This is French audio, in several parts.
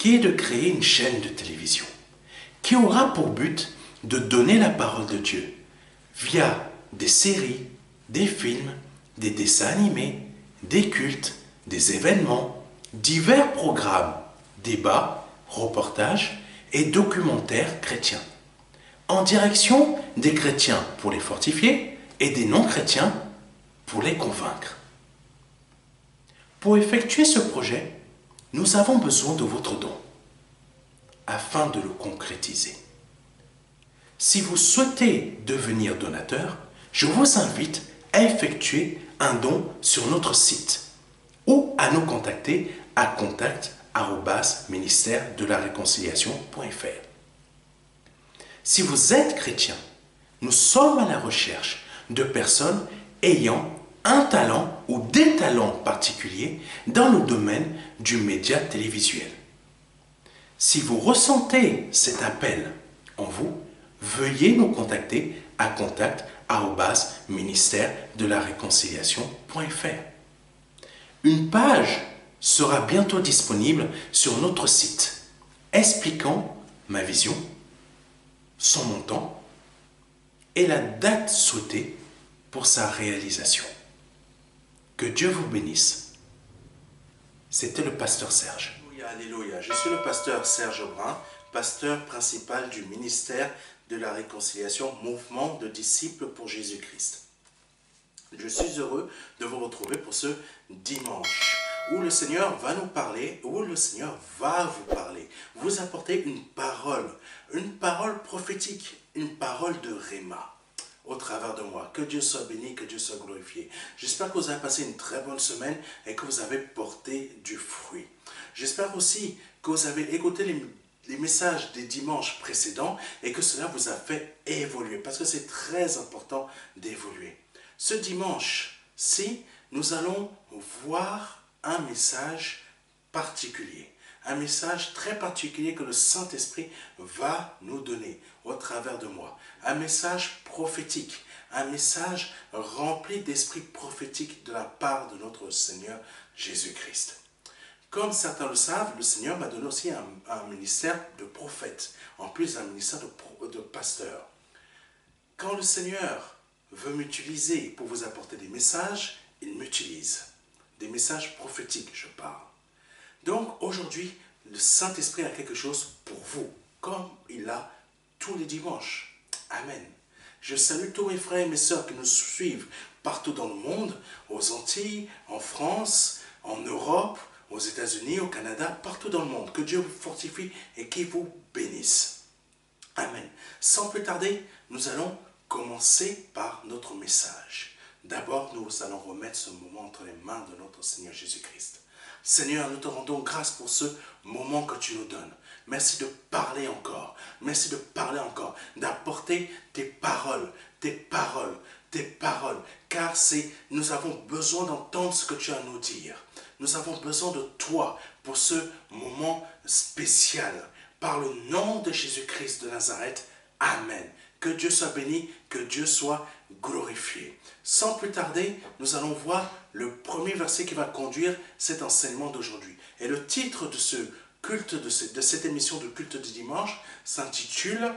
qui est de créer une chaîne de télévision qui aura pour but de donner la parole de Dieu via des séries, des films, des dessins animés, des cultes, des événements, divers programmes, débats, reportages et documentaires chrétiens, en direction des chrétiens pour les fortifier et des non-chrétiens pour les convaincre. Pour effectuer ce projet, nous avons besoin de votre don afin de le concrétiser. Si vous souhaitez devenir donateur, je vous invite à effectuer un don sur notre site ou à nous contacter à contact@ministère-de-la-réconciliation.fr. Si vous êtes chrétien, nous sommes à la recherche de personnes ayant un talent ou des talents particuliers dans le domaine du média télévisuel. Si vous ressentez cet appel en vous, veuillez nous contacter à contact@ministère-de-la-réconciliation.fr. Une page sera bientôt disponible sur notre site expliquant ma vision, son montant et la date souhaitée pour sa réalisation. Que Dieu vous bénisse. C'était le pasteur Serge. Alléluia, je suis le pasteur Serge Brun, pasteur principal du ministère de la réconciliation, mouvement de disciples pour Jésus-Christ. Je suis heureux de vous retrouver pour ce dimanche où le Seigneur va nous parler, où le Seigneur va vous parler, vous apporter une parole prophétique, une parole de Réma au travers de moi. Que Dieu soit béni, que Dieu soit glorifié. J'espère que vous avez passé une très bonne semaine et que vous avez porté du fruit. J'espère aussi que vous avez écouté les messages des dimanches précédents et que cela vous a fait évoluer, parce que c'est très important d'évoluer. Ce dimanche-ci, nous allons voir un message particulier, un message très particulier que le Saint-Esprit va nous donner au travers de moi, un message prophétique, un message rempli d'esprit prophétique de la part de notre Seigneur Jésus-Christ. Comme certains le savent, le Seigneur m'a donné aussi un ministère de prophète, en plus d'un ministère de pasteur. Quand le Seigneur veut m'utiliser pour vous apporter des messages, il m'utilise. Des messages prophétiques, je parle. Donc aujourd'hui, le Saint-Esprit a quelque chose pour vous, comme il a tous les dimanches. Amen. Je salue tous mes frères et mes sœurs qui nous suivent partout dans le monde, aux Antilles, en France, en Europe, aux États-Unis, au Canada, partout dans le monde. Que Dieu vous fortifie et qu'il vous bénisse. Amen. Sans plus tarder, nous allons commencer par notre message. D'abord, nous allons remettre ce moment entre les mains de notre Seigneur Jésus-Christ. Seigneur, nous te rendons grâce pour ce moment que tu nous donnes. Merci de parler encore. Merci de parler encore. D'apporter tes paroles, tes paroles, tes paroles. Car nous avons besoin d'entendre ce que tu as à nous dire. Nous avons besoin de toi pour ce moment spécial. Par le nom de Jésus-Christ de Nazareth. Amen. Que Dieu soit béni, que Dieu soit glorifié. Sans plus tarder, nous allons voir le premier verset qui va conduire cet enseignement d'aujourd'hui. Et le titre de ce culte, de cette émission de culte du dimanche s'intitule,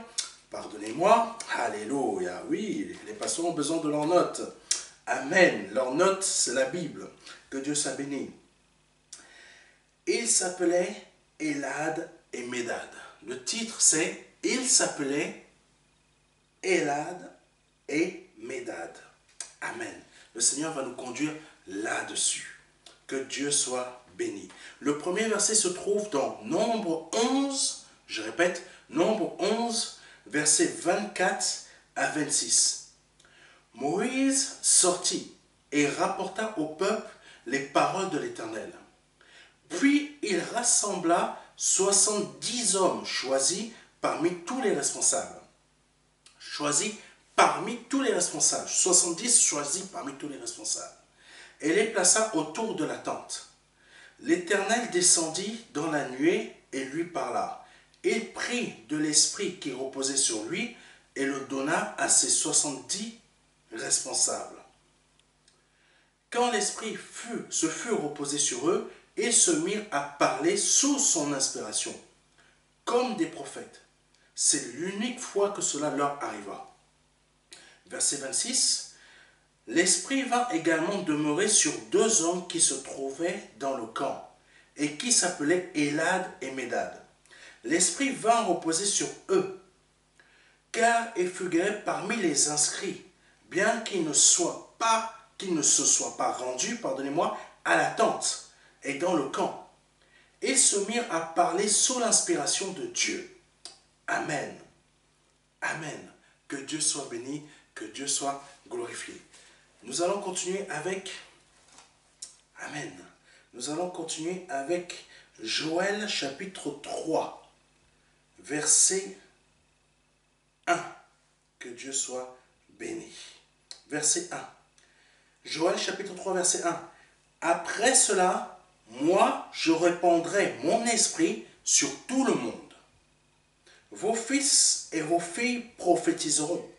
pardonnez-moi, Alléluia, oui, les pasteurs ont besoin de leurs notes. Amen, leur note, c'est la Bible. Que Dieu soit béni. Il s'appelait Elad et Médad. Le titre c'est « Il s'appelait Elad et Médad ». Amen. Le Seigneur va nous conduire là-dessus. Que Dieu soit béni. Le premier verset se trouve dans Nombre 11, je répète, Nombre 11, versets 24 à 26. Moïse sortit et rapporta au peuple les paroles de l'Éternel. Puis il rassembla 70 hommes choisis parmi tous les responsables. Choisis parmi tous les responsables. 70 choisis parmi tous les responsables. Et les plaça autour de la tente. L'Éternel descendit dans la nuée et lui parla. Il prit de l'esprit qui reposait sur lui et le donna à ses 70 responsables. Quand l'esprit se fut reposé sur eux, Ils se mirent à parler sous son inspiration, comme des prophètes. C'est l'unique fois que cela leur arriva. Verset 26. L'Esprit vint également demeurer sur deux hommes qui se trouvaient dans le camp, et qui s'appelaient Élad et Médad. L'Esprit vint reposer sur eux, car ils figuraient parmi les inscrits, bien qu'ils ne se soient pas rendus, pardonnez-moi, à la tente et dans le camp. Ils se mirent à parler sous l'inspiration de Dieu. Amen. Amen. Que Dieu soit béni, que Dieu soit glorifié. Nous allons continuer avec... Amen. Nous allons continuer avec Joël chapitre 3, verset 1. Que Dieu soit béni. Verset 1. Joël chapitre 3, verset 1. Après cela, moi, je répandrai mon esprit sur tout le monde. Vos fils et vos filles prophétiseront.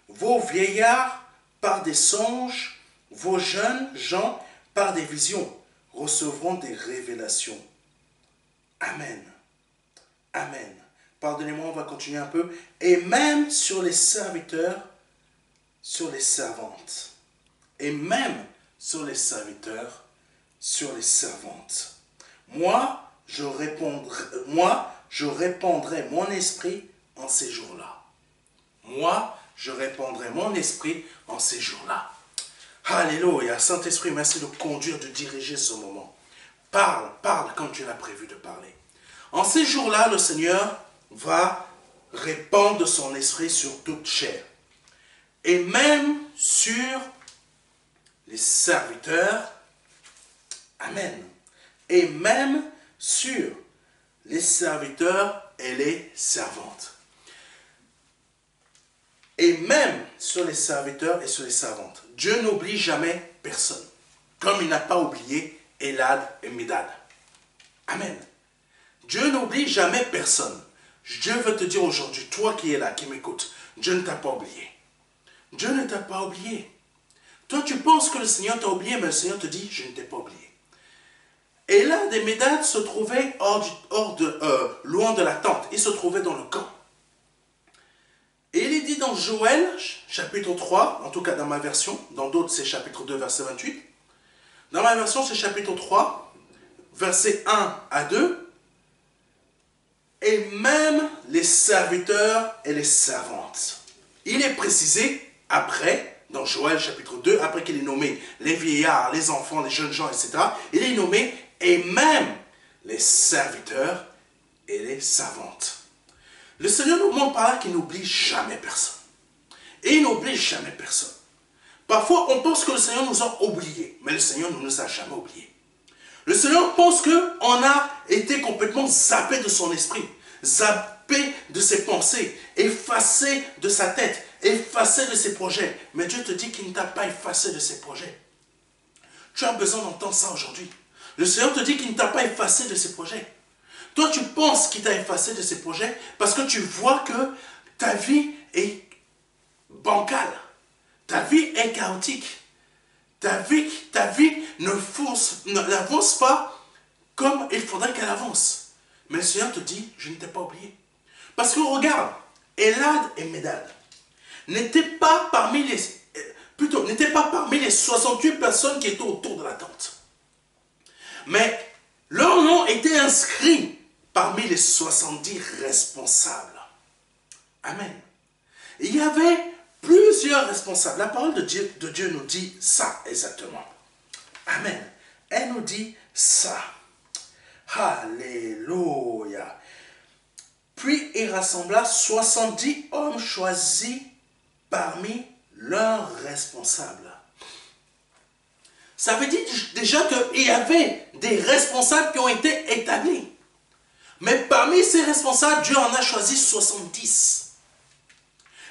Vos vieillards par des songes, vos jeunes gens par des visions recevront des révélations. Amen. Amen. Pardonnez-moi, on va continuer un peu. Et même sur les serviteurs, sur les servantes. Et même sur les serviteurs, sur les servantes. Moi, je répandrai mon esprit en ces jours-là. Moi, je répandrai mon esprit en ces jours-là. Alléluia. Saint-Esprit, merci de conduire, de diriger ce moment. Parle, parle comme tu l'as prévu de parler. En ces jours-là, le Seigneur va répandre son esprit sur toute chair. Et même sur les serviteurs. Amen. Et même sur les serviteurs et les servantes. Et même sur les serviteurs et sur les servantes. Dieu n'oublie jamais personne. Comme il n'a pas oublié Élad et Médad. Amen. Dieu n'oublie jamais personne. Dieu veut te dire aujourd'hui, toi qui es là, qui m'écoutes, Dieu ne t'a pas oublié. Dieu ne t'a pas oublié. Toi, tu penses que le Seigneur t'a oublié, mais le Seigneur te dit, je ne t'ai pas oublié. Élad et Médad se trouvaient loin de la tente. Ils se trouvaient dans le camp. Et il est dit dans Joël, chapitre 3, en tout cas dans ma version, dans d'autres c'est chapitre 2, verset 28. Dans ma version c'est chapitre 3, verset 1 à 2. Et même les serviteurs et les servantes. Il est précisé après, dans Joël chapitre 2, après qu'il ait nommé les vieillards, les enfants, les jeunes gens, etc. Il est nommé et même les serviteurs et les servantes. Le Seigneur nous montre par là qu'il n'oublie jamais personne. Et il n'oublie jamais personne. Parfois, on pense que le Seigneur nous a oubliés, mais le Seigneur ne nous a jamais oubliés. Le Seigneur pense qu'on a été complètement zappé de son esprit, zappé de ses pensées, effacé de sa tête, effacé de ses projets. Mais Dieu te dit qu'il ne t'a pas effacé de ses projets. Tu as besoin d'entendre ça aujourd'hui. Le Seigneur te dit qu'il ne t'a pas effacé de ses projets. Toi, tu penses qu'il t'a effacé de ses projets parce que tu vois que ta vie est bancale. Ta vie est chaotique. Ta vie n'avance pas comme il faudrait qu'elle avance. Mais le Seigneur te dit, je ne t'ai pas oublié. Parce que regarde, Élad et Médad n'étaient pas parmi les 68 personnes qui étaient autour de la tente. Mais leur nom était inscrit parmi les 70 responsables. Amen. Il y avait plusieurs responsables. La parole de Dieu nous dit ça exactement. Amen. Elle nous dit ça. Alléluia. Puis il rassembla 70 hommes choisis parmi leurs responsables. Ça veut dire déjà qu'il y avait des responsables qui ont été établis. Mais parmi ces responsables, Dieu en a choisi 70.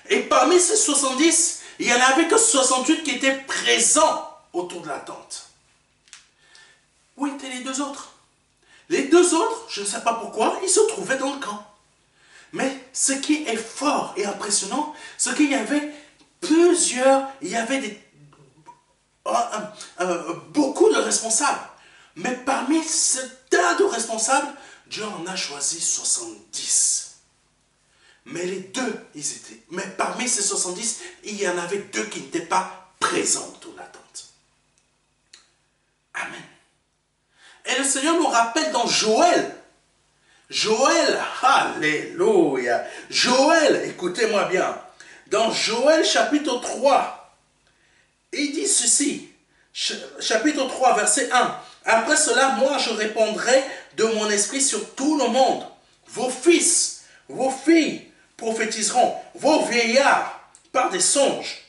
Et parmi ces 70, il n'y en avait que 68 qui étaient présents autour de la tente. Où étaient les deux autres? Les deux autres, je ne sais pas pourquoi, ils se trouvaient dans le camp. Mais ce qui est fort et impressionnant, c'est qu'il y avait beaucoup de responsables. Mais parmi ce tas de responsables, Dieu en a choisi 70. Mais les deux, ils étaient. Mais parmi ces 70, il y en avait deux qui n'étaient pas présents autour de la tente. Amen. Et le Seigneur nous rappelle dans Joël. Joël, alléluia. Joël, écoutez-moi bien. Dans Joël chapitre 3, il dit ceci. Chapitre 3, verset 1. Après cela, moi je répandrai de mon esprit sur tout le monde. Vos fils, vos filles prophétiseront, vos vieillards par des songes,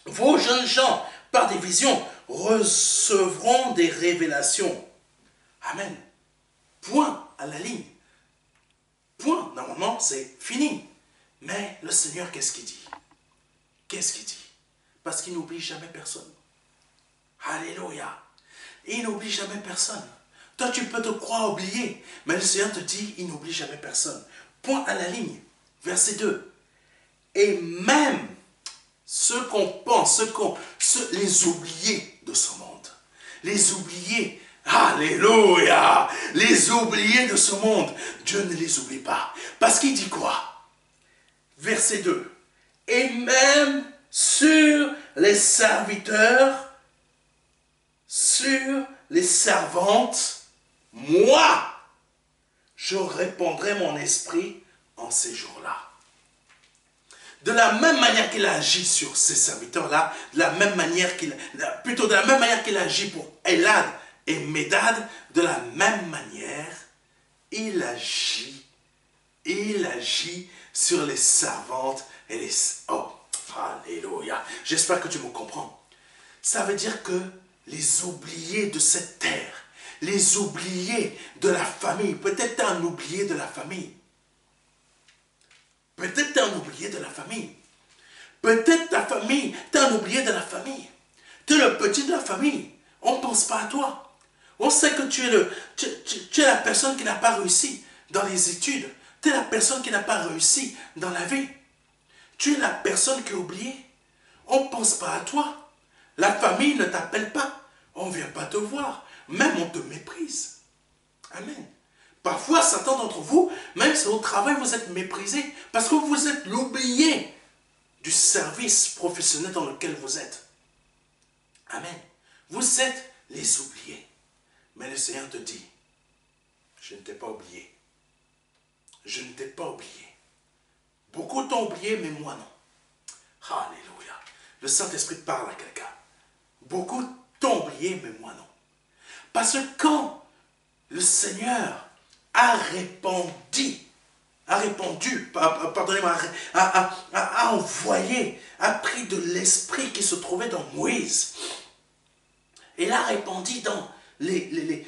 vos jeunes gens par des visions recevront des révélations. Amen. Point à la ligne. Point. Normalement, c'est fini. Mais le Seigneur, qu'est-ce qu'il dit? Qu'est-ce qu'il dit? Parce qu'il n'oublie jamais personne. Alléluia. Il n'oublie jamais personne. Toi, tu peux te croire oublié, mais le Seigneur te dit, il n'oublie jamais personne. Point à la ligne. Verset 2. Et même ceux qu'on pense, les oubliés de ce monde, les oubliés, alléluia, les oubliés de ce monde, Dieu ne les oublie pas. Parce qu'il dit quoi? Verset 2. Et même sur les serviteurs, sur les servantes, moi, je répandrai mon esprit en ces jours-là. De la même manière qu'il a agi sur ces serviteurs-là, de la même manière qu'il agit pour Elad et Médad, de la même manière, il agit sur les servantes et les... Oh, alléluia. J'espère que tu me comprends. Ça veut dire que les oubliés de cette terre, les oubliés de la famille, peut-être tu es un oublié de la famille. Peut-être tu es un oublié de la famille. Peut-être ta famille, tu es un oublié de la famille. Tu es le petit de la famille. On ne pense pas à toi. On sait que tu es la personne qui n'a pas réussi dans les études. Tu es la personne qui n'a pas réussi dans la vie. Tu es la personne qui est oubliée. On ne pense pas à toi. La famille ne t'appelle pas. On ne vient pas te voir. Même on te méprise. Amen. Parfois, certains d'entre vous, même si au travail, vous êtes méprisés parce que vous êtes l'oublié du service professionnel dans lequel vous êtes. Amen. Vous êtes les oubliés. Mais le Seigneur te dit, je ne t'ai pas oublié. Je ne t'ai pas oublié. Beaucoup t'ont oublié, mais moi non. Alléluia. Le Saint-Esprit parle à quelqu'un. Beaucoup t'ont oublié, mais moi non. Parce que quand le Seigneur a envoyé, a pris de l'esprit qui se trouvait dans Moïse, et l'a répandu dans les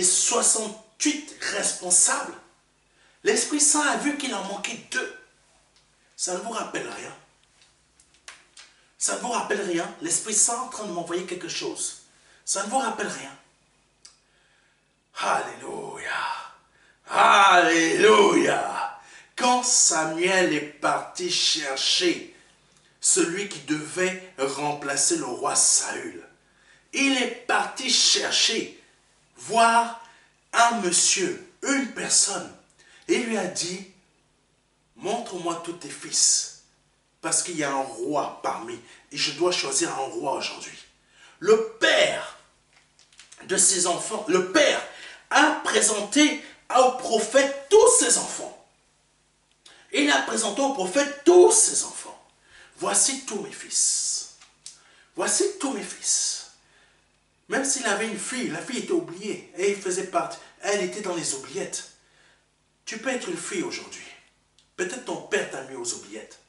68 responsables, l'Esprit Saint a vu qu'il en manquait 2. Ça ne vous rappelle rien? Ça ne vous rappelle rien? L'Esprit Saint est en train de m'envoyer quelque chose. Ça ne vous rappelle rien? Alléluia. Alléluia. Quand Samuel est parti chercher celui qui devait remplacer le roi Saül, il est parti chercher, voir un monsieur, une personne, et il lui a dit, montre-moi tous tes fils, parce qu'il y a un roi parmi, et je dois choisir un roi aujourd'hui. Le père de ses enfants, le père a présenté au prophète tous ses enfants. Il a présenté au prophète tous ses enfants. Voici tous mes fils. Voici tous mes fils. Même s'il avait une fille, la fille était oubliée. Et il faisait partie. Elle était dans les oubliettes. Tu peux être une fille aujourd'hui. Peut-être ton père t'a mis aux oubliettes.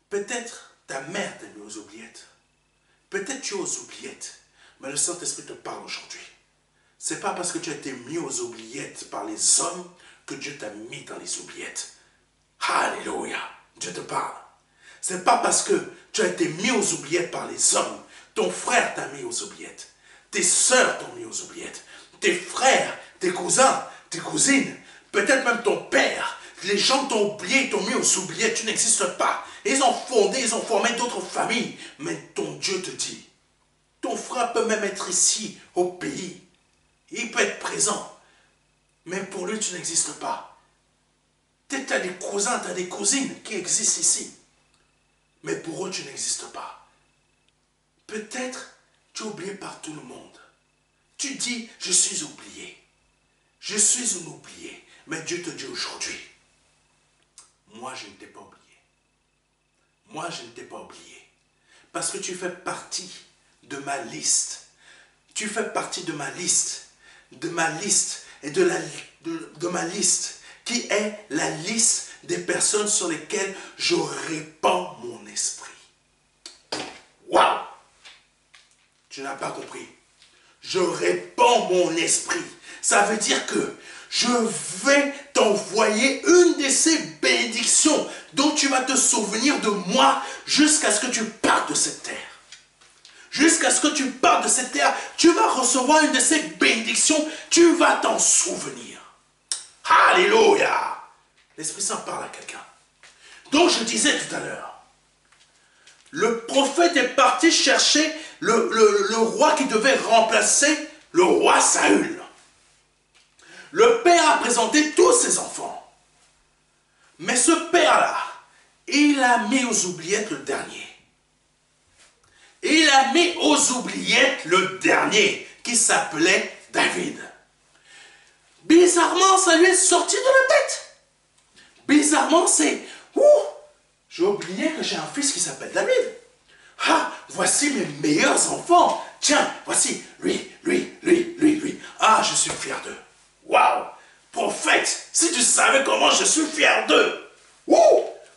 Peut-être ta mère t'a mis aux oubliettes. Peut-être tu es aux oubliettes. Mais le Saint-Esprit te parle aujourd'hui. Ce n'est pas parce que tu as été mis aux oubliettes par les hommes que Dieu t'a mis dans les oubliettes. Alléluia. Dieu te parle. Ce n'est pas parce que tu as été mis aux oubliettes par les hommes. Ton frère t'a mis aux oubliettes. Tes sœurs t'ont mis aux oubliettes. Tes frères, tes cousins, tes cousines, peut-être même ton père. Les gens t'ont oublié, t'ont mis aux oubliettes. Tu n'existes pas. Ils ont formé d'autres familles. Mais ton Dieu te dit, Ton frère peut même être ici, au pays. Il peut être présent. Mais pour lui, tu n'existes pas. Peut-être tu as des cousins, tu as des cousines qui existent ici. Mais pour eux, tu n'existes pas. Peut-être tu es oublié par tout le monde. Tu dis, je suis oublié. Je suis un oublié. Mais Dieu te dit aujourd'hui, moi je ne t'ai pas oublié. Moi je ne t'ai pas oublié. Parce que tu fais partie de ma liste. Tu fais partie de ma liste. De ma liste. Et de ma liste. Qui est la liste des personnes sur lesquelles je répands mon esprit. Waouh! Tu n'as pas compris. Je répands mon esprit. Ça veut dire que je vais t'envoyer une de ces bénédictions dont tu vas te souvenir de moi jusqu'à ce que tu partes de cette terre. Jusqu'à ce que tu partes de cette terre, tu vas recevoir une de ces bénédictions, tu vas t'en souvenir. Alléluia! L'Esprit Saint parle à quelqu'un. Donc je disais tout à l'heure, le prophète est parti chercher le roi qui devait remplacer le roi Saül. Le père a présenté tous ses enfants. Mais ce père-là, il a mis aux oubliettes le dernier. Il a mis aux oubliettes le dernier, qui s'appelait David. Bizarrement, ça lui est sorti de la tête. Bizarrement, c'est... J'ai oublié que j'ai un fils qui s'appelle David. Ah, voici mes meilleurs enfants. Tiens, voici lui. Ah, je suis fier d'eux. Waouh! Prophète, si tu savais comment je suis fier d'eux.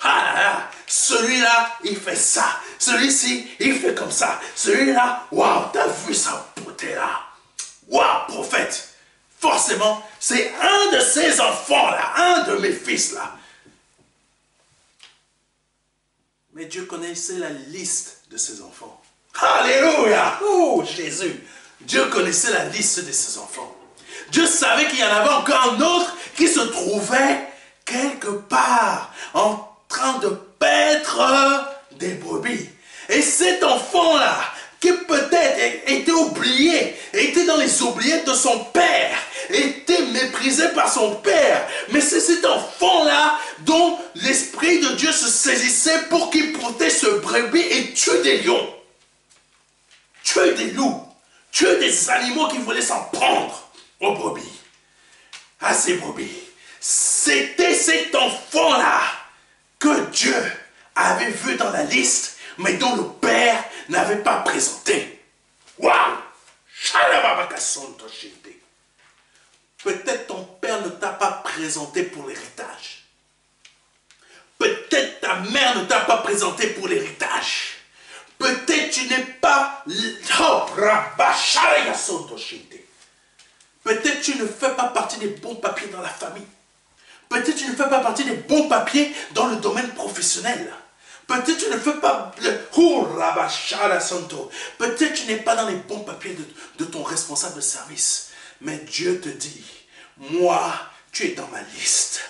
Ah là là, celui-là, il fait ça. Celui-ci, il fait comme ça. Celui-là, waouh, t'as vu sa beauté là? Waouh, prophète. Forcément, c'est un de ces enfants-là, un de mes fils-là. Mais Dieu connaissait la liste de ses enfants. Alléluia! Oh, Jésus! Dieu connaissait la liste de ses enfants. Dieu savait qu'il y en avait encore un autre qui se trouvait quelque part en train de paître des brebis. Et cet enfant-là, qui peut-être était oublié, était dans les oubliettes de son père, était méprisé par son père. Mais c'est cet enfant-là dont l'Esprit de Dieu se saisissait pour qu'il protège ce brebis et tue des lions, tue des loups, tue des animaux qui voulaient s'en prendre aux brebis, à ces brebis. C'était cet enfant-là que Dieu avait vu dans la liste, mais dont le père n'avait pas présenté. Waouh! Peut-être ton père ne t'a pas présenté pour l'héritage. Peut-être ta mère ne t'a pas présenté pour l'héritage. Peut-être tu n'es pas... Peut-être tu ne fais pas partie des bons papiers dans la famille. Peut-être tu ne fais pas partie des bons papiers dans le domaine professionnel. Peut-être tu ne fais pas le... Peut-être tu n'es pas dans les bons papiers de ton responsable de service. Mais Dieu te dit, moi, tu es dans ma liste.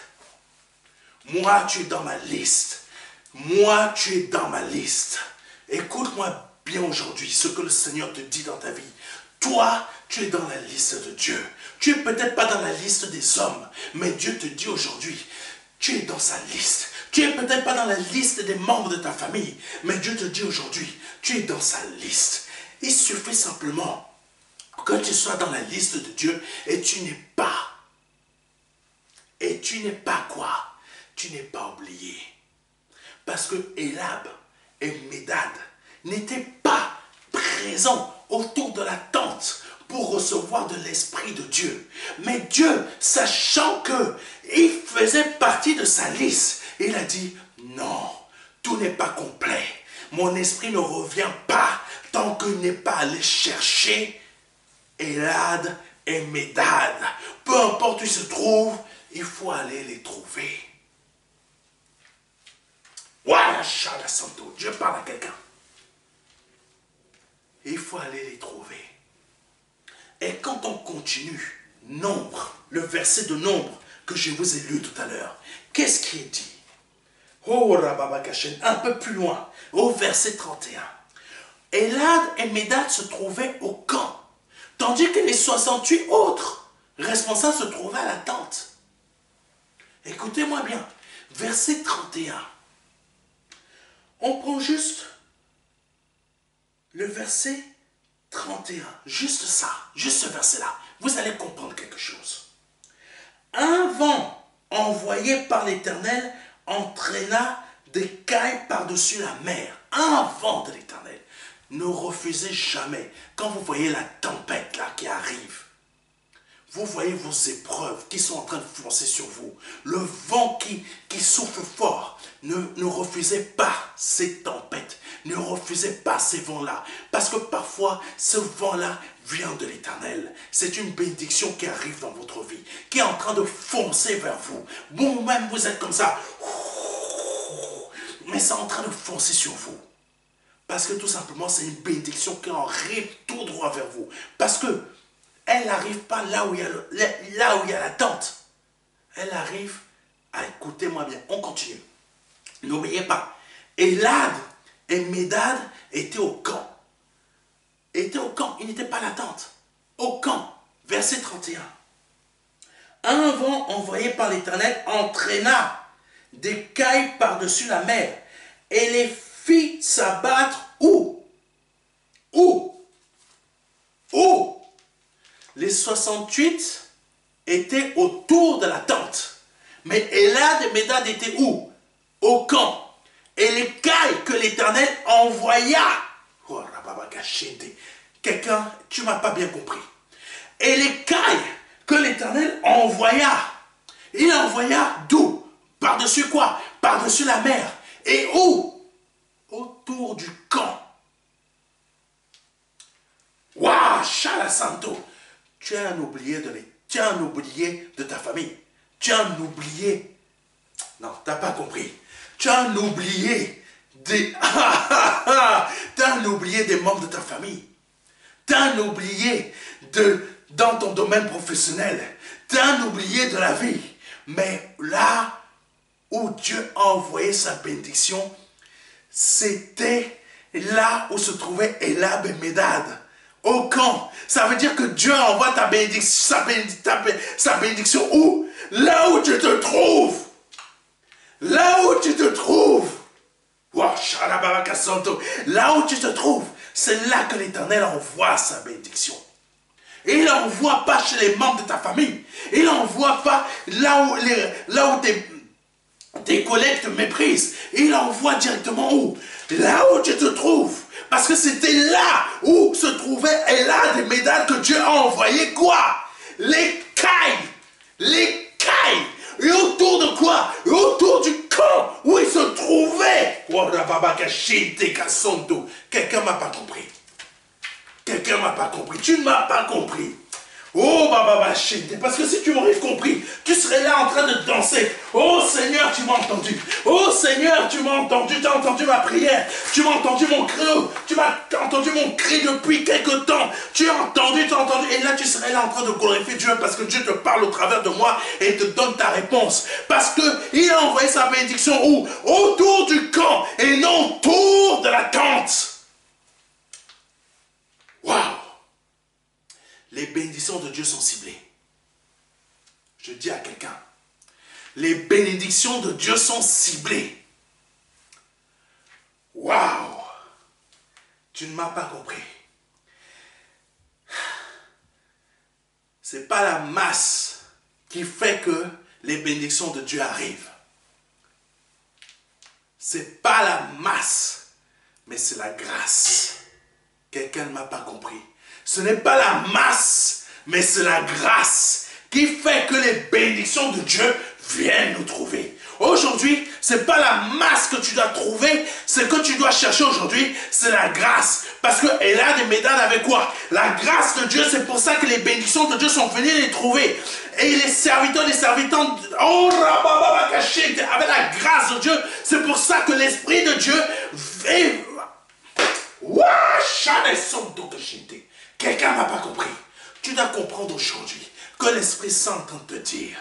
Moi, tu es dans ma liste. Moi, tu es dans ma liste. Écoute-moi bien aujourd'hui ce que le Seigneur te dit dans ta vie. Toi, tu es dans la liste de Dieu. Tu n'es peut-être pas dans la liste des hommes, mais Dieu te dit aujourd'hui, tu es dans sa liste. Tu n'es peut-être pas dans la liste des membres de ta famille, mais Dieu te dit aujourd'hui, tu es dans sa liste. Il suffit simplement que tu sois dans la liste de Dieu et tu n'es pas. Et tu n'es pas quoi? Tu n'es pas oublié. Parce que Élab et Médad n'étaient pas présents autour de la tente pour recevoir de l'Esprit de Dieu. Mais Dieu, sachant qu'il faisait partie de sa liste, il a dit, non, tout n'est pas complet. Mon esprit ne revient pas tant qu'il n'est pas allé chercher Élab et Médad. Peu importe où ils se trouvent, il faut aller les trouver. Voilà, Chala Santo, Dieu parle à quelqu'un. Il faut aller les trouver. Et quand on continue, Nombre, le verset de Nombre que je vous ai lu tout à l'heure, qu'est-ce qui est dit? Oh, Rababa Kachen, un peu plus loin, au verset 31. Elad et Médad se trouvaient au camp, tandis que les 68 autres responsables se trouvaient à la tente. Écoutez-moi bien, verset 31. On prend juste le verset 31, juste ça, juste ce verset-là. Vous allez comprendre quelque chose. Un vent envoyé par l'Éternel entraîna des cailles par-dessus la mer. Un vent de l'Éternel. Ne refusez jamais, quand vous voyez la tempête là qui arrive, vous voyez vos épreuves qui sont en train de foncer sur vous, le vent qui souffle fort, ne refusez pas ces tempêtes, ne refusez pas ces vents-là, parce que parfois ce vent-là vient de l'Éternel. C'est une bénédiction qui arrive dans votre vie, qui est en train de foncer vers vous. Vous-même vous êtes comme ça, mais c'est en train de foncer sur vous. Parce que tout simplement, c'est une bénédiction qui arrive tout droit vers vous. Parce que elle n'arrive pas là où il y a la tente. Elle arrive écoutez-moi bien, on continue. N'oubliez pas, Elad et Médad étaient au camp. Étaient au camp, ils n'étaient pas à la tente. Au camp, verset 31. Un vent envoyé par l'Éternel entraîna des cailles par-dessus la mer et les fit s'abattre où? Où? Où? Les 68 étaient autour de la tente. Mais Elad et Médad étaient où? Au camp. Et les cailles que l'Éternel envoya. Oh, quelqu'un, tu ne m'as pas bien compris. Et les cailles que l'Éternel envoya. Il envoya d'où? Par-dessus quoi? Par-dessus la mer. Et où? Autour du camp. Waouh, Chala Santo. Tu es un oublié de ta famille. Tu es un oublié. Non, tu n'as pas compris. Tu es un oublié des... tu es un oublié des membres de ta famille. Tu es un oublié dans ton domaine professionnel. Tu es un oublié de la vie. Mais là où Dieu a envoyé sa bénédiction, c'était là où se trouvait Elad et Médad. Au camp. Ça veut dire que Dieu envoie ta bénédiction, sa bénédiction où? Là où tu te trouves. Là où tu te trouves. Là où tu te trouves. C'est là que l'Éternel envoie sa bénédiction. Et il n'envoie pas chez les membres de ta famille. Il n'envoie pas là où tes collègues te méprisent. Il envoie directement où? Là où tu te trouves. Parce que c'était là où se trouvait Elad et Médad que Dieu a envoyé quoi? Les cailles. Les cailles. Et autour de quoi? Et autour du camp où ils se trouvaient. Quelqu'un ne m'a pas compris. Quelqu'un ne m'a pas compris. Tu ne m'as pas compris. Oh, parce que si tu m'aurais compris, tu serais là en train de danser. Oh Seigneur, tu m'as entendu. Oh Seigneur, tu m'as entendu. Tu as entendu ma prière. Tu m'as entendu mon cri. Tu m'as entendu mon cri depuis quelque temps. Tu as entendu. Et là, tu serais là en train de glorifier Dieu parce que Dieu te parle au travers de moi et te donne ta réponse. Parce qu'il a envoyé sa bénédiction où? Autour du camp et non autour de la tente. Waouh! Les bénédictions de Dieu sont ciblées. Je dis à quelqu'un, les bénédictions de Dieu sont ciblées. Waouh! Tu ne m'as pas compris. Ce n'est pas la masse qui fait que les bénédictions de Dieu arrivent. Ce n'est pas la masse, mais c'est la grâce. Quelqu'un ne m'a pas compris. Ce n'est pas la masse, mais c'est la grâce qui fait que les bénédictions de Dieu viennent nous trouver. Aujourd'hui, ce n'est pas la masse que tu dois trouver, ce que tu dois chercher aujourd'hui, c'est la grâce. Parce que Elad et Médad avaient quoi? La grâce de Dieu, c'est pour ça que les bénédictions de Dieu sont venues les trouver. Et les serviteurs, oh, avec la grâce de Dieu, c'est pour ça que l'Esprit de Dieu quelqu'un n'a pas compris. Tu dois comprendre aujourd'hui que l'Esprit Saint est en train de te dire,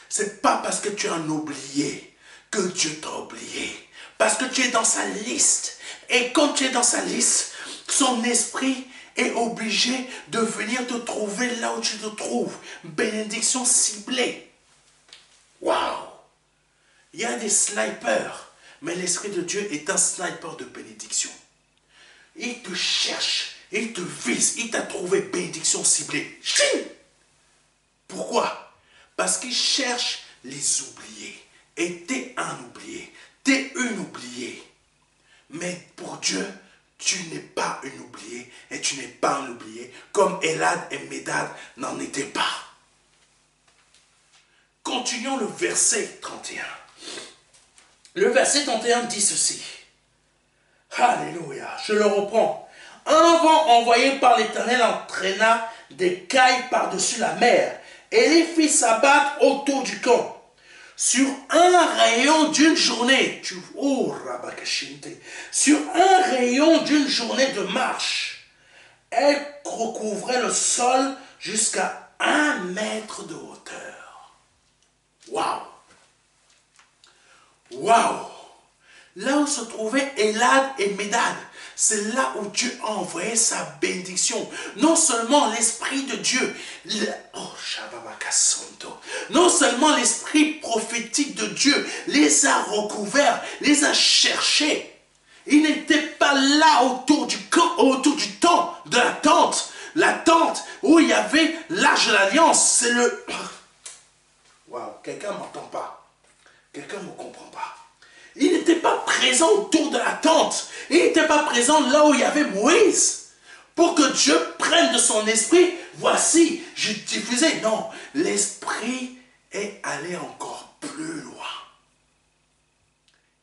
c'est pas parce que tu es un oublié que Dieu t'a oublié. Parce que tu es dans sa liste. Et quand tu es dans sa liste, Son esprit est obligé de venir te trouver là où tu te trouves. Bénédiction ciblée. Waouh! Il y a des snipers, mais l'Esprit de Dieu est un sniper de bénédiction. Il te cherche, il te vise, il t'a trouvé bénédiction ciblée. Ching! Pourquoi? Parce qu'il cherche les oubliés. Et t'es un oublié, t'es une oubliée. Mais pour Dieu, tu n'es pas une oubliée et tu n'es pas un oublié, comme Elad et Médad n'en étaient pas. Continuons le verset 31. Le verset 31 dit ceci. Alléluia, je le reprends. Un vent envoyé par l'Éternel entraîna des cailles par-dessus la mer et les fit s'abattre autour du camp. Sur un rayon d'une journée, sur un rayon d'une journée de marche, elle recouvrait le sol jusqu'à 1 mètre de hauteur. Waouh! Waouh! Là où se trouvaient Elad et Médad, c'est là où Dieu a envoyé sa bénédiction. Non seulement l'Esprit de Dieu, non seulement l'Esprit prophétique de Dieu les a recouverts, les a cherchés. Ils n'étaient pas là autour du temps de la tente où il y avait l'Arche de l'Alliance. C'est le... Waouh, quelqu'un ne m'entend pas. Quelqu'un ne me comprend pas. Il n'était pas présent autour de la tente. Il n'était pas présent là où il y avait Moïse. Pour que Dieu prenne de son esprit, voici, je diffusais. Non, l'esprit est allé encore plus loin.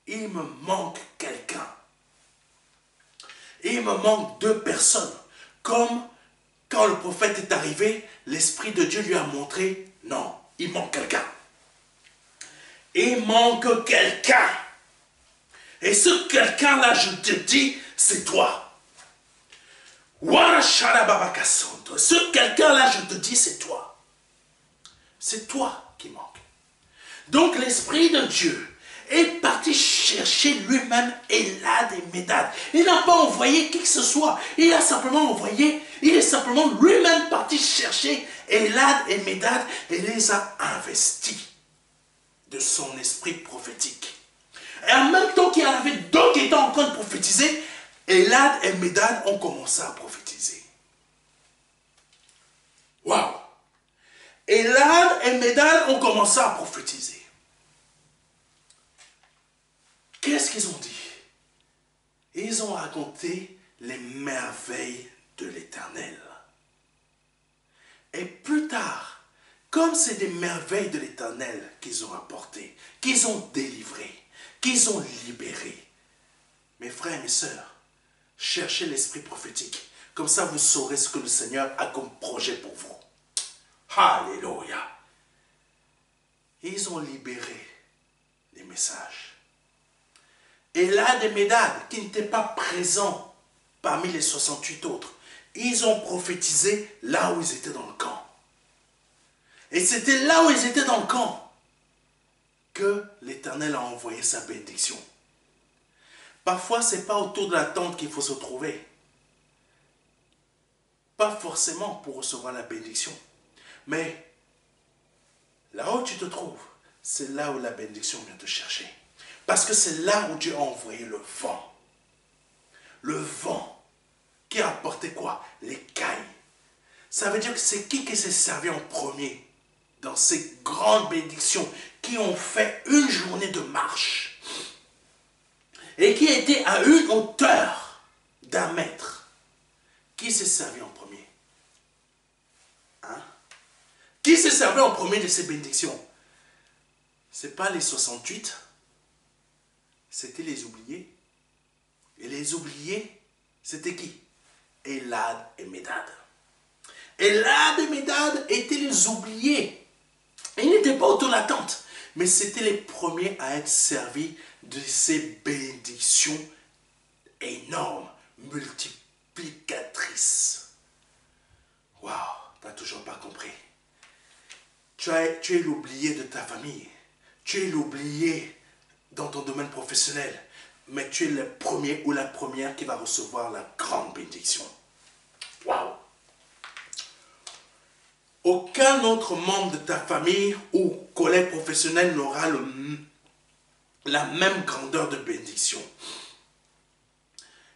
Il me manque quelqu'un. Il me manque 2 personnes. Comme quand le prophète est arrivé, l'Esprit de Dieu lui a montré, non, il manque quelqu'un. Il manque quelqu'un. Et ce quelqu'un-là, je te dis, c'est toi. Ce quelqu'un-là, je te dis, c'est toi. C'est toi qui manque. Donc l'Esprit de Dieu est parti chercher lui-même Elad et Médad. Il n'a pas envoyé qui que ce soit. Il est simplement lui-même parti chercher Elad et Médad et les a investis de son esprit prophétique. Et en même temps qu'il y en avait d'autres qui étaient en train de prophétiser, Elad et Médad ont commencé à prophétiser. Waouh! Elad et Médad ont commencé à prophétiser. Qu'est-ce qu'ils ont dit? Ils ont raconté les merveilles de l'Éternel. Et plus tard, comme c'est des merveilles de l'Éternel qu'ils ont apportées, qu'ils ont délivrées, qu'ils ont libérées, mes frères et mes sœurs, cherchez l'esprit prophétique. Comme ça, vous saurez ce que le Seigneur a comme projet pour vous. Alléluia. Ils ont libéré les messages. Elad et Médad, qui n'étaient pas présents parmi les 68 autres, ils ont prophétisé là où ils étaient dans le camp. Et c'était là où ils étaient dans le camp que l'Éternel a envoyé sa bénédiction. Parfois, ce n'est pas autour de la tente qu'il faut se trouver. Pas forcément pour recevoir la bénédiction. Mais là où tu te trouves, c'est là où la bénédiction vient te chercher. Parce que c'est là où Dieu a envoyé le vent. Le vent qui a apporté quoi? Les cailles. Ça veut dire que c'est qui s'est servi en premier dans ces grandes bénédictions qui ont fait une journée de marche et qui étaient à une hauteur d'1 mètre. Qui s'est servi en premier? Hein? Qui s'est servi en premier de ces bénédictions? Ce n'est pas les 68, c'était les oubliés. Et les oubliés, c'était qui? Elad et Médad. Elad et Médad étaient les oubliés. Ils n'étaient pas autour de la tente, mais c'était les premiers à être servis de ces bénédictions énormes, multiplicatrices. Waouh, tu n'as toujours pas compris. Tu es l'oublié de ta famille. Tu es l'oublié dans ton domaine professionnel. mais tu es le premier ou la première qui va recevoir la grande bénédiction. Waouh! Aucun autre membre de ta famille ou collègue professionnel n'aura la même grandeur de bénédiction.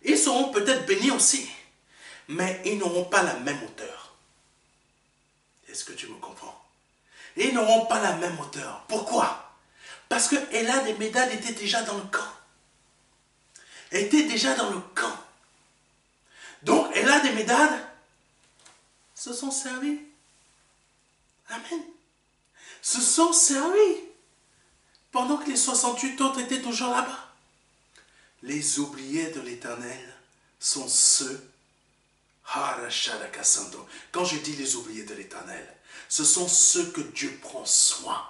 Ils seront peut-être bénis aussi, mais ils n'auront pas la même hauteur. Est-ce que tu me comprends? Ils n'auront pas la même hauteur. Pourquoi? Parce que Elad et Médad étaient déjà dans le camp. Étaient déjà dans le camp. Donc Elad et Médad se sont servis. Amen. Se sont servis. Pendant que les 68 autres étaient toujours là-bas. Les oubliés de l'Éternel sont ceux. Quand je dis les oubliés de l'Éternel, ce sont ceux que Dieu prend soin.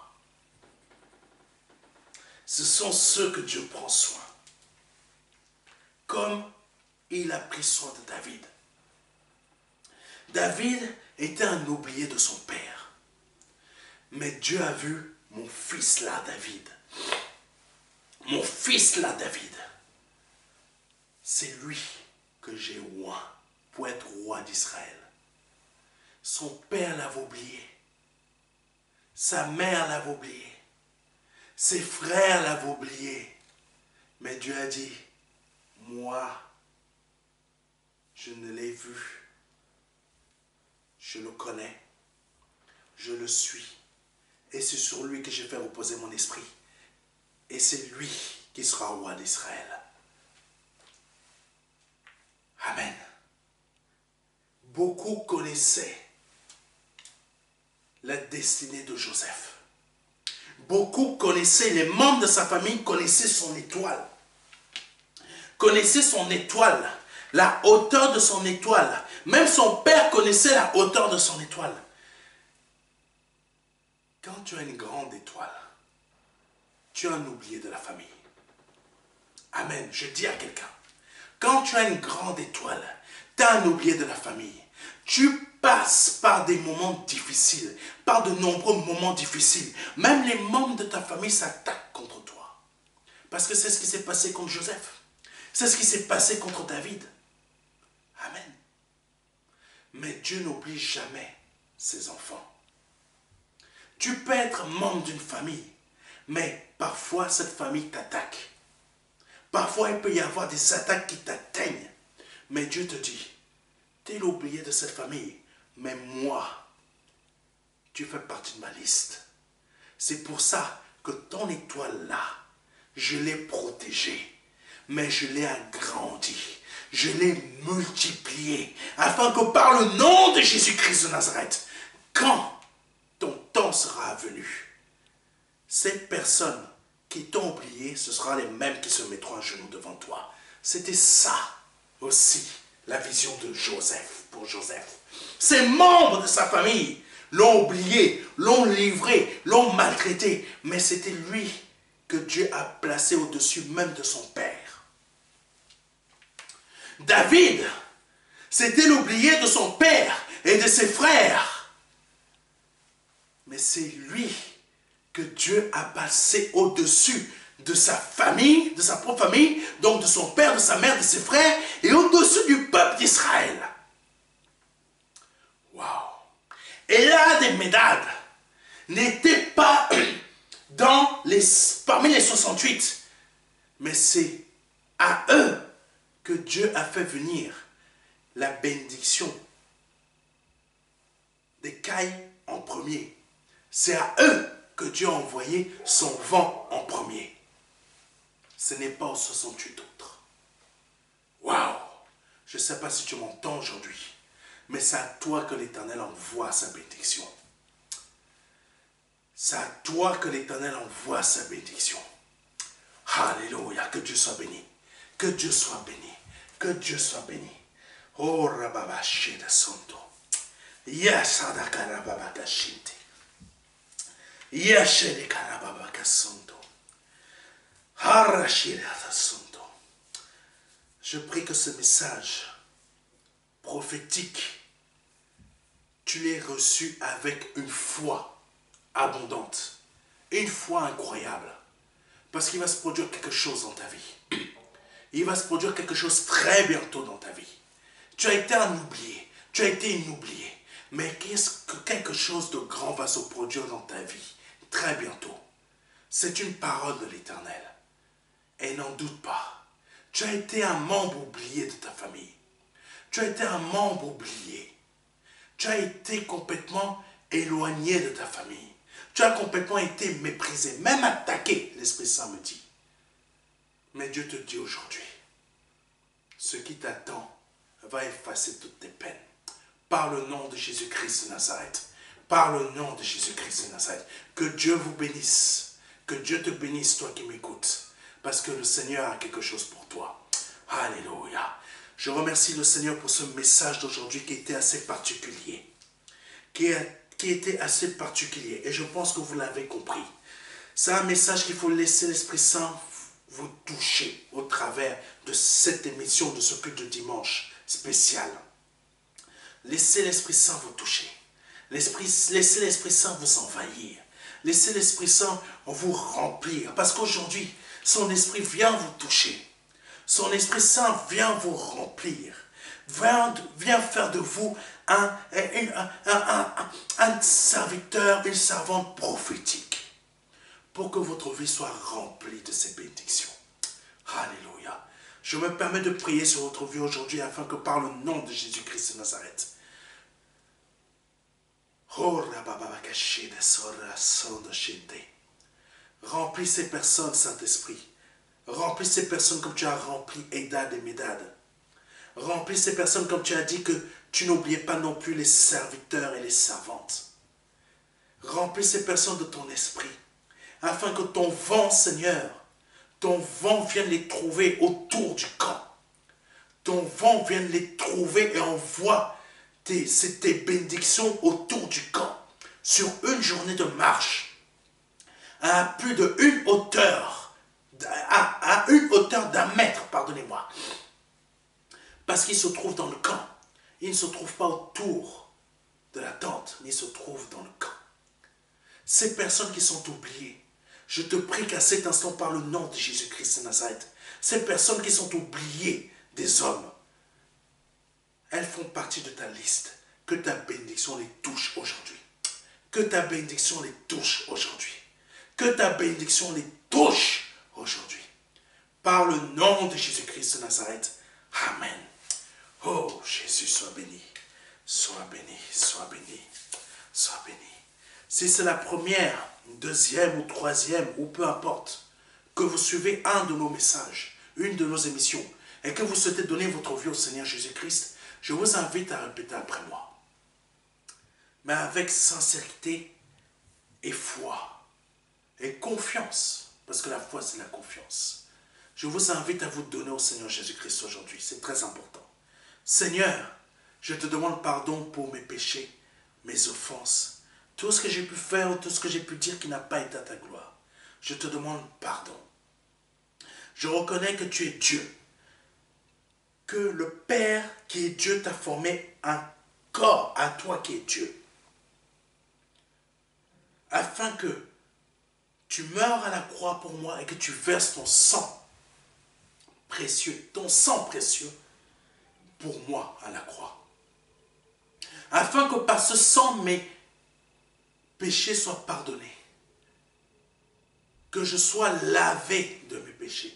Ce sont ceux que Dieu prend soin. Comme il a pris soin de David. David était un oublié de son père. Mais Dieu a vu mon fils là, David. Mon fils là, David. C'est lui que j'ai oint pour être roi d'Israël. Son père l'avait oublié. Sa mère l'avait oublié. Ses frères l'avaient oublié. Mais Dieu a dit, moi, je ne l'ai vu. Je le connais. Je le suis. Et c'est sur lui que j'ai fait reposer mon esprit. Et c'est lui qui sera roi d'Israël. Amen. Beaucoup connaissaient la destinée de Joseph. Beaucoup connaissaient, les membres de sa famille connaissaient son étoile. Connaissaient son étoile, la hauteur de son étoile. Même son père connaissait la hauteur de son étoile. Quand tu as une grande étoile, tu es un oublié de la famille. Amen. Je dis à quelqu'un, quand tu as une grande étoile, tu es un oublié de la famille. Tu passes par des moments difficiles, par de nombreux moments difficiles. Même les membres de ta famille s'attaquent contre toi. Parce que c'est ce qui s'est passé contre Joseph. C'est ce qui s'est passé contre David. Amen. Mais Dieu n'oublie jamais ses enfants. Tu peux être membre d'une famille, mais parfois cette famille t'attaque. Parfois il peut y avoir des attaques qui t'atteignent. Mais Dieu te dit, tu es l'oublié de cette famille, mais moi, tu fais partie de ma liste. C'est pour ça que ton étoile là, je l'ai protégée, mais je l'ai agrandie, je l'ai multipliée, afin que par le nom de Jésus-Christ de Nazareth, quand ton temps sera venu, ces personnes qui t'ont oublié, ce sera les mêmes qui se mettront à genoux devant toi. C'était ça aussi la vision de Joseph, pour Joseph. Ses membres de sa famille l'ont oublié, l'ont livré, l'ont maltraité, mais c'était lui que Dieu a placé au-dessus même de son père. David, c'était l'oublié de son père et de ses frères. Mais c'est lui que Dieu a passé au-dessus de sa famille, de sa propre famille, donc de son père, de sa mère, de ses frères, et au-dessus du peuple d'Israël. Waouh! Elad et Médad n'étaient pas parmi les 68, mais c'est à eux que Dieu a fait venir la bénédiction des cailles en premier. C'est à eux que Dieu a envoyé son vent en premier. Ce n'est pas aux 68 autres. Waouh! Je ne sais pas si tu m'entends aujourd'hui, mais c'est à toi que l'Éternel envoie sa bénédiction. C'est à toi que l'Éternel envoie sa bénédiction. Alléluia, que Dieu soit béni. Que Dieu soit béni. Que Dieu soit béni. Oh, Rababaché de Santo. Yes, Adakarababakashinte. Yes, Adakarababakasanto. Je prie que ce message prophétique, tu l'aies reçu avec une foi abondante, une foi incroyable, parce qu'il va se produire quelque chose dans ta vie. il va se produire quelque chose très bientôt dans ta vie. Tu as été un oublié, tu as été une oubliée. Mais qu'est-ce que quelque chose de grand va se produire dans ta vie très bientôt? C'est une parole de l'Éternel. Et n'en doute pas. Tu as été un membre oublié de ta famille. Tu as été un membre oublié. Tu as été complètement éloigné de ta famille. Tu as complètement été méprisé, même attaqué, l'Esprit Saint me dit. Mais Dieu te dit aujourd'hui, ce qui t'attend va effacer toutes tes peines. Par le nom de Jésus-Christ de Nazareth. Par le nom de Jésus-Christ de Nazareth. Que Dieu vous bénisse. Que Dieu te bénisse, toi qui m'écoutes. Parce que le Seigneur a quelque chose pour toi. Alléluia. Je remercie le Seigneur pour ce message d'aujourd'hui qui était assez particulier. Qui était assez particulier. Et je pense que vous l'avez compris. C'est un message qu'il faut laisser l'Esprit Saint vous toucher au travers de cette émission de ce culte de dimanche spécial. Laissez l'Esprit Saint vous toucher. Laissez l'Esprit Saint vous envahir. Laissez l'Esprit Saint vous remplir. Parce qu'aujourd'hui, son Esprit vient vous toucher. Son Esprit Saint vient vous remplir. Vient faire de vous un serviteur, une servante prophétique. Pour que votre vie soit remplie de ces bénédictions. Alléluia. Je me permets de prier sur votre vie aujourd'hui afin que par le nom de Jésus-Christ de Nazareth, remplis ces personnes, Saint-Esprit. Remplis ces personnes comme tu as rempli Eldad et Médad. Remplis ces personnes comme tu as dit que tu n'oubliais pas non plus les serviteurs et les servantes. Remplis ces personnes de ton esprit, afin que ton vent, Seigneur, ton vent vienne les trouver autour du camp. Ton vent vienne les trouver et envoie tes bénédictions autour du camp, sur une journée de marche, à plus de une hauteur, à une hauteur d'1 mètre, pardonnez-moi. Parce qu'il se trouve dans le camp. Il ne se trouve pas autour de la tente, mais il se trouve dans le camp. Ces personnes qui sont oubliées, je te prie qu'à cet instant, par le nom de Jésus-Christ de Nazareth, ces personnes qui sont oubliées des hommes, elles font partie de ta liste. Que ta bénédiction les touche aujourd'hui. Que ta bénédiction les touche aujourd'hui. Que ta bénédiction les touche aujourd'hui. Par le nom de Jésus-Christ de Nazareth. Amen. Oh, Jésus, sois béni. Sois béni, sois béni, sois béni. Si c'est la première, deuxième ou troisième, ou peu importe, que vous suivez un de nos messages, une de nos émissions, et que vous souhaitez donner votre vie au Seigneur Jésus-Christ, je vous invite à répéter après moi. Mais avec sincérité et foi et confiance, parce que la foi c'est la confiance. Je vous invite à vous donner au Seigneur Jésus-Christ aujourd'hui, c'est très important. Seigneur, je te demande pardon pour mes péchés, mes offenses, tout ce que j'ai pu faire, tout ce que j'ai pu dire qui n'a pas été à ta gloire. Je te demande pardon. Je reconnais que tu es Dieu, que le Père qui est Dieu t'a formé un corps à toi qui es Dieu, afin que tu meurs à la croix pour moi et que tu verses ton sang précieux pour moi à la croix. Afin que par ce sang, mes péchés soient pardonnés. Que je sois lavé de mes péchés.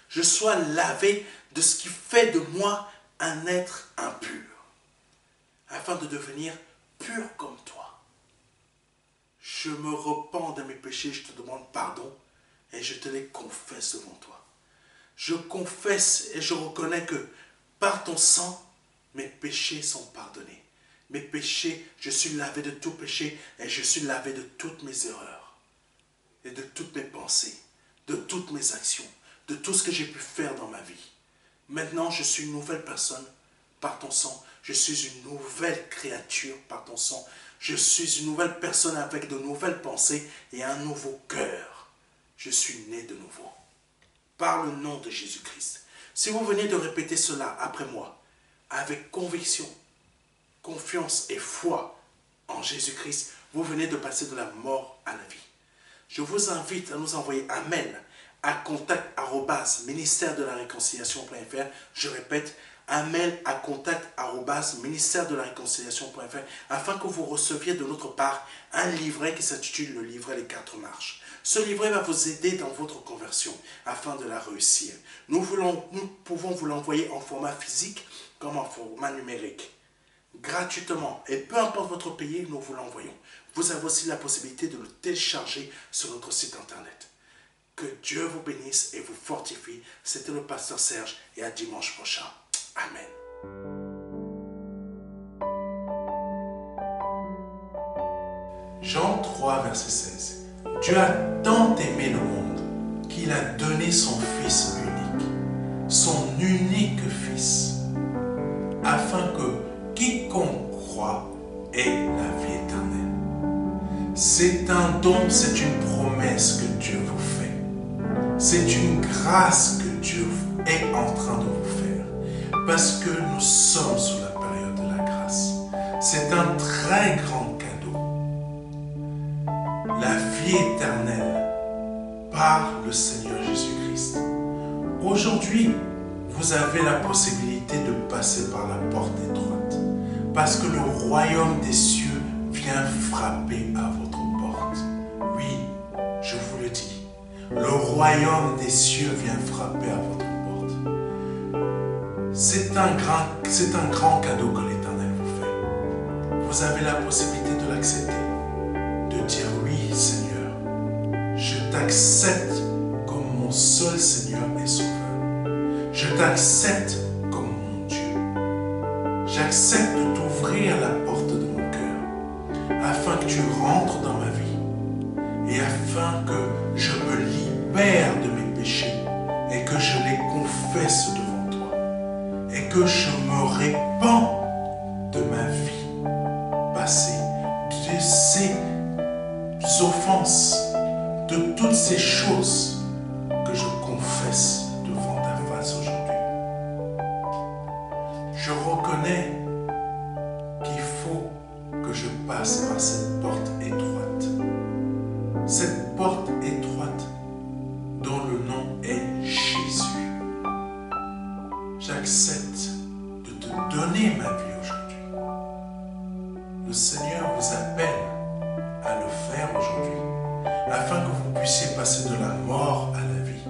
Je sois lavé de ce qui fait de moi un être impur. Afin de devenir pur comme toi. Je me repens de mes péchés, je te demande pardon et je te les confesse devant toi. Je confesse et je reconnais que par ton sang, mes péchés sont pardonnés. Mes péchés, je suis lavé de tout péché et je suis lavé de toutes mes erreurs et de toutes mes pensées, de toutes mes actions, de tout ce que j'ai pu faire dans ma vie. Maintenant, je suis une nouvelle personne par ton sang. Je suis une nouvelle créature par ton sang. Je suis une nouvelle personne avec de nouvelles pensées et un nouveau cœur. Je suis né de nouveau. Par le nom de Jésus-Christ. Si vous venez de répéter cela après moi, avec conviction, confiance et foi en Jésus-Christ, vous venez de passer de la mort à la vie. Je vous invite à nous envoyer un mail à contact@ministère-de-la-réconciliation.fr. Je répète, un mail à contact@ministère-de-la-réconciliation.fr afin que vous receviez de notre part un livret qui s'intitule le livret Les 4 marches. Ce livret va vous aider dans votre conversion afin de la réussir. Nous pouvons vous l'envoyer en format physique comme en format numérique, gratuitement. Et peu importe votre pays, nous vous l'envoyons. Vous avez aussi la possibilité de le télécharger sur notre site internet. Que Dieu vous bénisse et vous fortifie. C'était le pasteur Serge et à dimanche prochain. Amen. Jean 3, verset 16. Dieu a tant aimé le monde qu'il a donné son Fils unique Fils, afin que quiconque croit ait la vie éternelle. C'est un don, c'est une promesse que Dieu vous fait. C'est une grâce que Dieu est en train de vous faire. Parce que nous sommes sous la période de la grâce. C'est un très grand cadeau. La vie éternelle par le Seigneur Jésus-Christ. Aujourd'hui, vous avez la possibilité de passer par la porte étroite. Parce que le royaume des cieux vient frapper à votre porte. Oui, je vous le dis. Le royaume des cieux vient frapper à votre porte. C'est un grand cadeau que l'Éternel vous fait. Vous avez la possibilité de l'accepter. De dire oui, Seigneur. Je t'accepte comme mon seul Seigneur et Sauveur. Je t'accepte comme mon Dieu. J'accepte de t'ouvrir la porte de mon cœur afin que tu rentres dans ma vie et afin que je me libère de mes péchés et que je les confesse devant toi et que je me répands de ma vie passée, de ces offenses, de toutes ces choses que je confesse devant ta face aujourd'hui. Je reconnais qu'il faut que je passe par cette porte étroite. Cette porte étroite dont le nom est Jésus. J'accepte de te donner ma vie aujourd'hui. Le Seigneur vous appelle à le faire aujourd'hui afin que vous puissiez passer de la mort à la vie.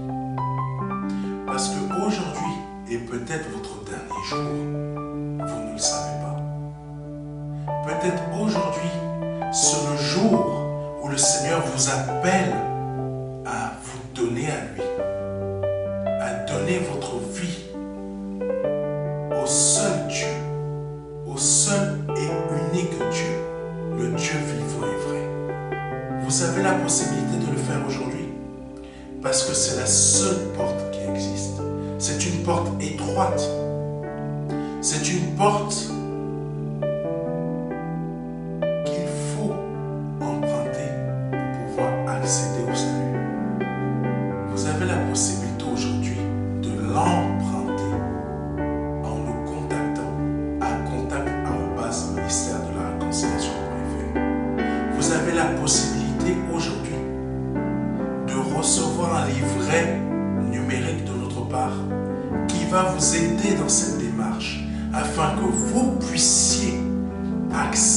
Parce qu'aujourd'hui est peut-être votre dernier jour. Vous ne le savez pas. Peut-être aujourd'hui, c'est le jour où le Seigneur vous appelle à vous donner à lui, à donner votre vie au seul Dieu, au seul et unique Dieu, le Dieu vivant et vrai. Vous avez la possibilité de le faire aujourd'hui parce que c'est la seule porte qui existe. C'est une porte étroite. C'est une porte qu'il faut emprunter pour pouvoir accéder au salut. Vous avez la possibilité aujourd'hui de l'emprunter en nous contactant à contact@ministère-de-la-réconciliation.fr. Vous avez la possibilité aujourd'hui de recevoir un livret numérique de notre part qui va vous aider dans cette démarche afin que vous puissiez accéder